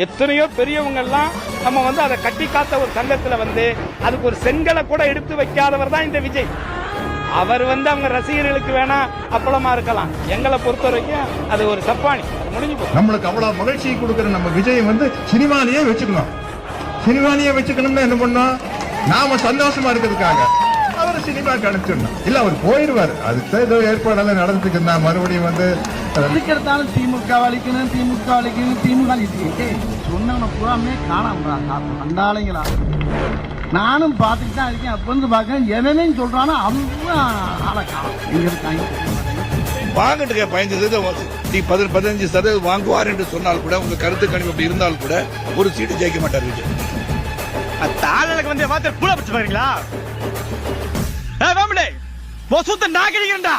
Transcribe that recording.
எத்தனையோ பெரியவங்க எல்லாம் நம்ம அதை கட்டி காத்த ஒரு சங்கத்துல அதுக்கு ஒரு செங்கலை கூட எடுத்து வைக்காதவர் தான் இந்த விஜய். அவர் அவங்க ரசிகர்களுக்கு வேணா அப்பளமா இருக்கலாம், எங்களை பொறுத்த வரைக்கும் அது ஒரு சப்பானி, முடிஞ்சு போகும். நம்மளுக்கு அவ்வளவு மகிழ்ச்சி கொடுக்கிற நம்ம விஜய் சினிமாலேயே வச்சுக்கணும். சினிமாலேயே வச்சுக்கணும்னா என்ன பண்ணோம், நாம சந்தோஷமா இருக்கிறதுக்காக அவர் சினிமாக்கு அனுப்பிச்சிடணும். இல்ல அவர் போயிருவாரு, அதுக்கு ஏதோ ஏற்பாடெல்லாம் நடந்துட்டு இருந்தா மறுபடியும் இருக்கிறதாலும் திமுக அழிக்கணும், திமுக அழிக்கணும், திமுக சொன்னவனை பூராமே காணாம அந்தாளைங்களா. நானும் பார்த்துட்டு தான் இருக்கேன். அப்ப பார்க்க எவனையும் சொல்றானோ அவங்க ஆளை காணும். எங்க இருக்காங்க வாங்கிட்டு 15% வாங்குவார் என்று சொன்னால் கூட, உங்க கருத்து கணிப்பு அப்படி இருந்தால் கூட ஒரு சீட்டு ஜெயிக்க மாட்டார் விஜய். தாளுக்கு வார்த்தை கூட பிடிச்சு பாருங்களா, சுத்த நாகரிகண்டா.